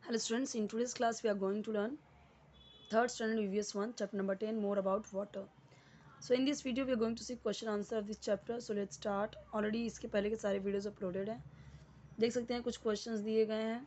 Hello students, in today's class we are going to learn 3rd standard EVS 1 chapter number 10 more about water. So in this video we are going to see question answer of this chapter. So let's start. Already इसके पहले के सारे videos uploaded हैं, देख सकते हैं कुछ questions दिए गए हैं.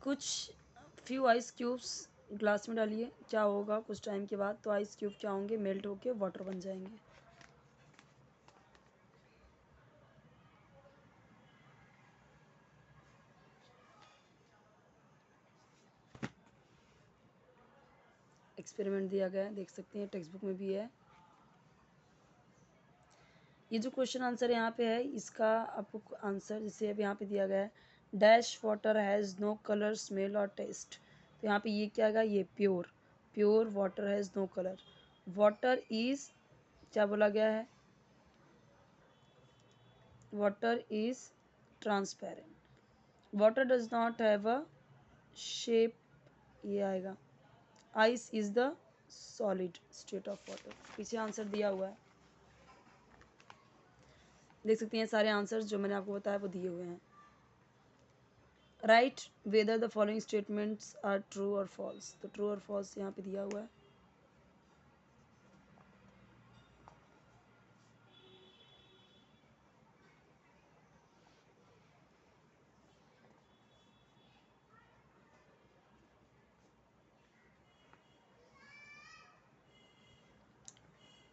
कुछ फ्यू आइस क्यूब्स ग्लास में डालिए, क्या होगा कुछ टाइम के बाद, तो आइस क्यूब क्या होंगे, मेल्ट होके वाटर बन जाएंगे. एक्सपेरिमेंट दिया गया है, देख सकते हैं टेक्स्ट बुक में भी है. ये जो क्वेश्चन आंसर यहाँ पे है इसका आपको आंसर जैसे अब यहाँ पे दिया गया है, dash water has no colour smell और टेस्ट. तो यहाँ पे ये क्या आएगा, ये pure. Pure water has no colour. Water is क्या बोला गया है, water is transparent. Water does not have a shape, ये आएगा. Ice is the solid state of water. पीछे आंसर दिया हुआ है, देख सकते हैं सारे आंसर्स जो मैंने आपको बताया वो दिए हुए हैं. Write whether the following statements are true और फॉल्स. तो ट्रू और फॉल्स यहाँ पे दिया हुआ है.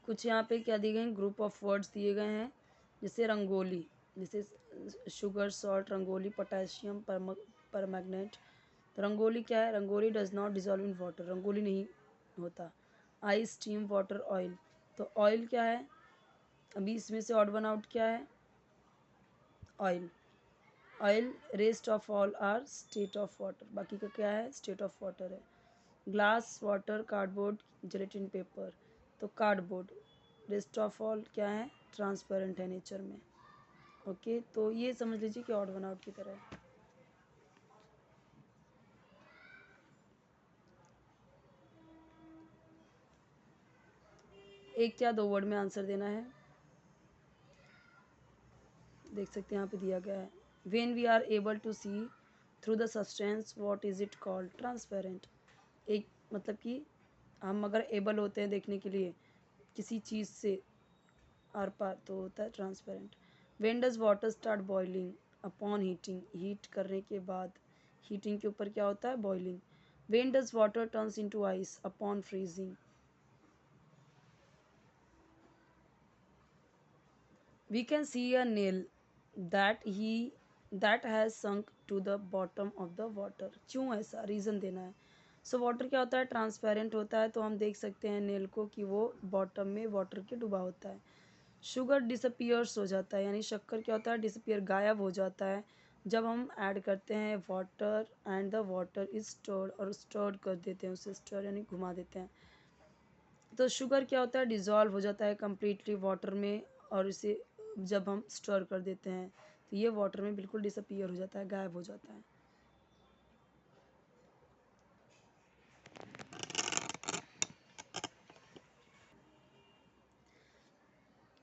कुछ यहाँ पे क्या दिए गए हैं, ग्रुप ऑफ वर्ड्स दिए गए हैं, जैसे रंगोली, जैसे शुगर सॉल्ट रंगोली, पोटेशियम परमैग्नेट. तो रंगोली क्या है, rangoli does not dissolve in water, rangoli नहीं होता. Ice steam water oil. तो ऑयल क्या है, अभी इसमें से ऑड वन आउट क्या है, oil. Oil rest of all are state of water, बाकी का क्या है, स्टेट ऑफ वाटर है. Glass water cardboard gelatin paper. तो कार्डबोर्ड रेस्ट ऑफ ऑल क्या है, ट्रांसपेरेंट है नेचर में. ओके, तो ये समझ लीजिए कि ऑड वन आउट की तरह है. एक या दो वर्ड में आंसर देना है, देख सकते हैं यहाँ पे दिया गया है. When we are able to see through the substance what is it called, transparent. एक मतलब कि हम अगर एबल होते हैं देखने के लिए किसी चीज़ से आर पार, तो होता है transparent. When does water start boiling, upon heating, heat करने के बाद, हीटिंग के ऊपर क्या होता है, boiling. When does water turns into ice, upon freezing. We can see a nail that he that has sunk to the bottom of the water. क्यों ऐसा, रीज़न देना है. सो वाटर क्या होता है, ट्रांसपेरेंट होता है, तो हम देख सकते हैं नेल को कि वो बॉटम में वाटर के डूबा होता है. शुगर डिसअपियर्स हो जाता है, यानी शक्कर क्या होता है, डिसअपियर गायब हो जाता है जब हम ऐड करते हैं water and the water is stirred, और स्टर्ड कर देते हैं उसे, स्टर यानी घुमा देते हैं. तो शुगर क्या होता है, डिज़ोल्व हो जाता है कम्प्लीटली वाटर में, और इसे जब हम स्टर कर देते हैं तो ये वाटर में बिल्कुल डिसअपियर हो जाता है, गायब हो जाता है.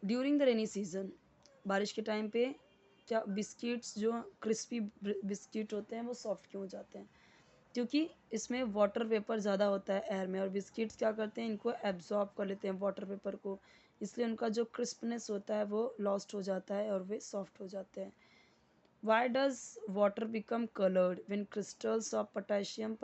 ड्यूरिंग द रेनी सीजन, बारिश के टाइम पे क्या बिस्किट्स जो क्रिस्पी बिस्किट होते हैं वो सॉफ्ट क्यों हो जाते हैं, क्योंकि इसमें वाटर वेपर ज़्यादा होता है एयर में, और बिस्किट्स क्या करते हैं, इनको एब्जॉर्ब कर लेते हैं वाटर वेपर को, इसलिए उनका जो क्रिस्पनेस होता है वो लॉस्ट हो जाता है और वे सॉफ्ट हो जाते हैं. Why does water become coloured when crystals of potassium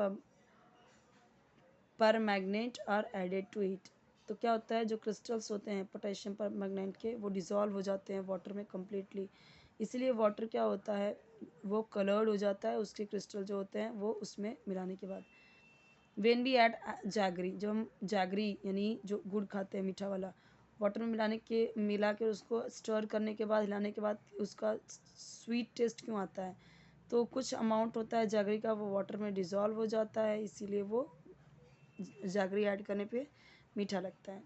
permanganate are added to it. तो क्या होता है, जो क्रिस्टल्स होते हैं पोटेशियम पर मैग्नेट के, वो डिज़ोल्व हो जाते हैं वाटर में कम्प्लीटली, इसीलिए वाटर क्या होता है, वो कलर्ड हो जाता है उसके क्रिस्टल जो होते हैं वो उसमें मिलाने के बाद. वेन वी ऐड जैगरी, जब हम जैगरी यानी जो गुड़ खाते हैं मीठा वाला, वाटर में मिला के उसको स्टर करने के बाद, हिलाने के बाद उसका स्वीट टेस्ट क्यों आता है, तो कुछ अमाउंट होता है जैगरी का, वो वाटर में डिज़ोल्व हो जाता है, इसीलिए वो जैगरी ऐड करने पे मीठा लगता है.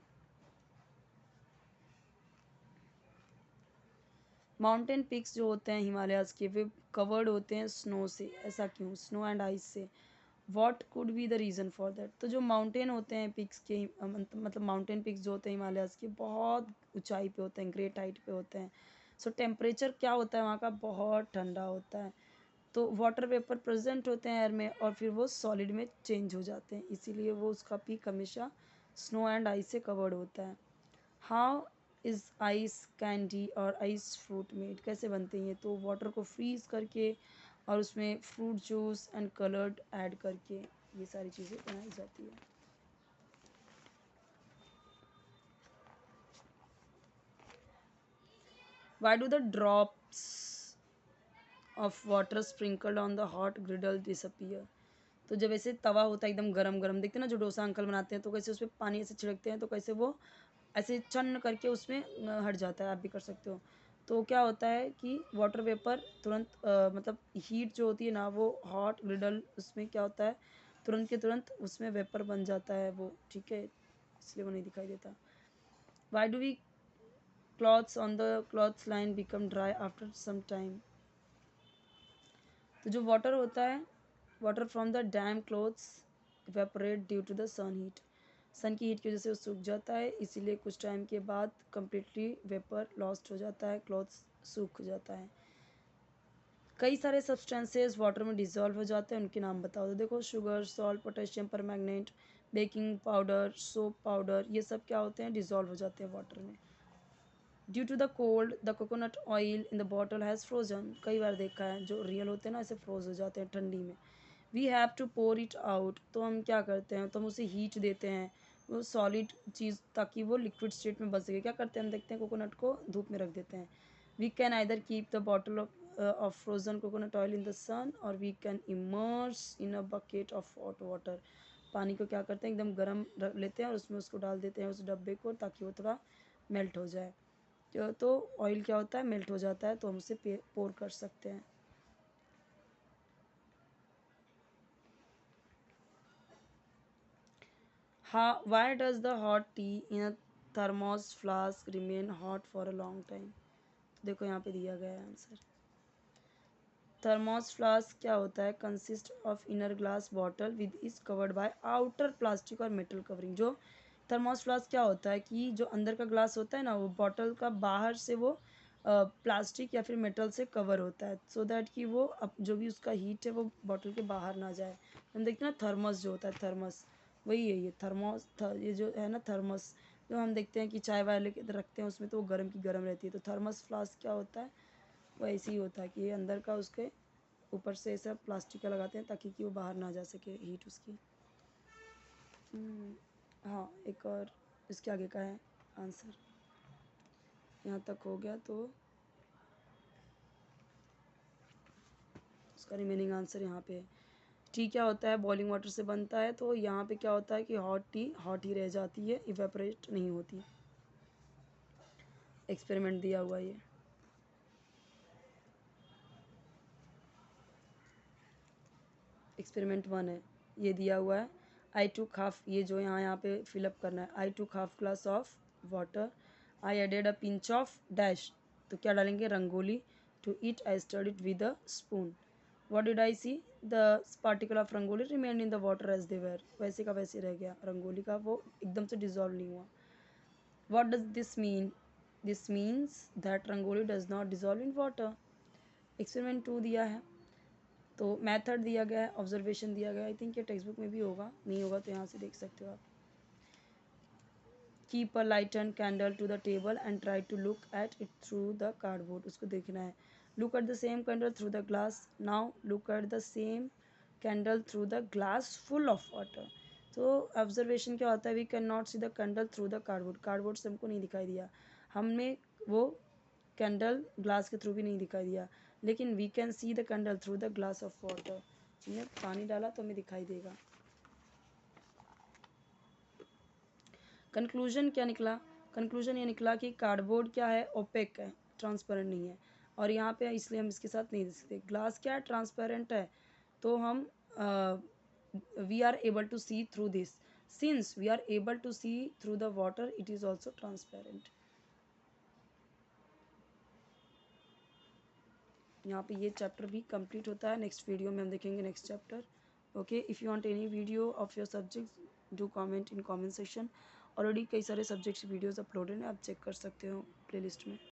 माउंटेन पिक्स जो होते हैं हिमालयाज़ के, वे कवर्ड होते हैं स्नो से, ऐसा क्यों, स्नो एंड आइस से. What could be the reason for that. तो जो माउंटेन होते हैं पिक्स के मतलब माउंटेन पिक्स जो होते हैं हिमालयाज़ के बहुत ऊंचाई पे होते हैं, ग्रेट हाइट पे होते हैं। सो टेम्परेचर क्या होता है वहाँ का, बहुत ठंडा होता है। तो वाटर वेपर प्रेजेंट होते हैं एयर में और फिर वो सॉलिड में चेंज हो जाते हैं, इसीलिए वो उसका पीक हमेशा स्नो एंड आइस से कवर्ड होता है। हाउ इज़ आइस कैंडी और आइस फ्रूट मेड, कैसे बनते हैं? तो वाटर को फ्रीज करके और उसमें fruit juice and coloured add करके ये सारी चीज़ें बनाई जाती है। Why do the drops of water sprinkled on the hot ग्रिडल disappear. तो जब ऐसे तवा होता है एकदम गरम गरम, देखते हैं ना जो डोसा अंकल बनाते हैं, तो कैसे उसमें पानी ऐसे छिड़कते हैं तो कैसे वो ऐसे छन्न करके उसमें हट जाता है, आप भी कर सकते हो। तो क्या होता है कि वाटर वेपर तुरंत मतलब हीट जो होती है ना, वो हॉट ग्रिडल उसमें क्या होता है, तुरंत के तुरंत उसमें वेपर बन जाता है वो, ठीक है, इसलिए वो नहीं दिखाई देता। Why do we clothes on the clothes line become dry after some time. तो जो वाटर होता है, water from the damp clothes evaporate due to the sun heat. Sun की हीट की वजह से वो सूख जाता है, इसीलिए कुछ टाइम के बाद कम्प्लीटली वेपर लॉस्ट हो जाता है, क्लॉथ्स सूख जाता है। कई सारे सब्सटेंसेस वाटर में डिजॉल्व हो जाते हैं, उनके नाम बताओ। तो देखो, sugar, salt, potassium permanganate, baking powder, soap powder, ये सब क्या होते हैं, डिजॉल्व हो जाते हैं वाटर में। Due to the cold the coconut oil in the bottle has frozen. कई बार देखा है जो रियल होते हैं ना, ऐसे फ्रोज हो जाते हैं ठंडी में। We have to pour it out. तो हम क्या करते हैं, तो हम उसे हीट देते हैं, वो सॉलिड चीज़, ताकि वो लिक्विड स्टेट में बन सके। क्या करते हैं, हम देखते हैं कोकोनट को धूप में रख देते हैं। We can either keep the bottle of frozen coconut oil in the sun और we can immerse in a bucket of hot water. पानी को क्या करते हैं, एकदम गर्म रख लेते हैं और उसमें उसको डाल देते हैं, उस डब्बे को, ताकि वो थोड़ा मेल्ट हो जाए। तो ऑयल क्या होता है, मेल्ट हो जाता है, तो हम उसे पोर कर सकते हैं। हाँ, why does the hot T in a thermos flask remain hot for a long time. तो देखो यहाँ पे दिया गया है आंसर। थर्मोस फ्लास्क क्या होता है, consist of inner glass bottle with is covered by outer plastic और मेटल कवरिंग। जो थर्मोस फ्लास्क क्या होता है कि जो अंदर का ग्लास होता है ना, वो बॉटल का बाहर से वो प्लास्टिक या फिर मेटल से कवर होता है, सो दैट कि वो जो भी उसका हीट है वो बॉटल के बाहर ना जाए। हम देखते हैं ना थर्मस जो होता है, थर्मस वही है ये थर्मोस। ये जो है ना थर्मस, जो हम देखते हैं कि चाय वाय लेके रखते हैं उसमें, तो वो गर्म की गर्म रहती है। तो थर्मस फ्लास्क क्या होता है, वो ऐसे ही होता है कि ये अंदर का उसके ऊपर से ऐसा प्लास्टिक का लगाते हैं, ताकि कि वो बाहर ना जा सके हीट उसकी। हाँ, एक और इसके आगे का है आंसर। यहाँ तक हो गया, तो उसका रिमेनिंग आंसर यहाँ पे है। टी क्या होता है, बॉइलिंग वाटर से बनता है। तो यहाँ पे क्या होता है कि हॉट टी हॉट ही रह जाती है, इवेपोरेट नहीं होती। एक्सपेरिमेंट दिया हुआ ये। एक्सपेरिमेंट 1 है, ये दिया हुआ है। आई टूक हाफ, ये जो यहाँ पे फिलअप करना है। I took half glass of water, I added a pinch of dash. तो क्या डालेंगे, rangoli. To it I stirred it with a spoon. What did I see, the particle of rangoli remain in the water as they were. वैसे का वैसे रह गया रंगोली का, वो एकदम से डिजॉल्व नहीं हुआ। What does this mean, this means that rangoli does not dissolve in water. Experiment 2 दिया है। तो मेथड दिया गया है, ऑब्जर्वेशन दिया गया है। आई थिंक ये टेक्स्ट बुक में भी होगा, नहीं होगा तो यहाँ से देख सकते हो आप। Keep a lighted candle to the table and try to look at it through the cardboard. उसको देखना है। Look at the same candle through the glass, now look at the same candle through the glass full of water. तो observation क्या होता है, we can not see the candle through the cardboard. Cardboard से हमको नहीं दिखाई दिया, हमने वो कैंडल ग्लास के थ्रू भी नहीं दिखाई दिया, लेकिन we can see the candle through the glass of water. हमने पानी डाला तो हमें दिखाई देगा। कंक्लूजन क्या निकला, कंक्लूजन ये निकला कि कार्डबोर्ड क्या है, ओपेक है, ट्रांसपेरेंट नहीं है। और यहाँ पे इसलिए हम इसके साथ नहीं दे सकते। ग्लास क्या है, ट्रांसपेरेंट है, तो हम we are able to see through this. Since we are able to see through the water, it is also transparent. यहाँ पे ये चैप्टर भी कंप्लीट होता है। नेक्स्ट वीडियो में हम देखेंगे next chapter. Okay, if you want any video of your subjects do comment in comment section. Already कई सारे सब्जेक्ट्स वीडियोस अपलोडेड हैं, आप चेक कर सकते हो प्लेलिस्ट में।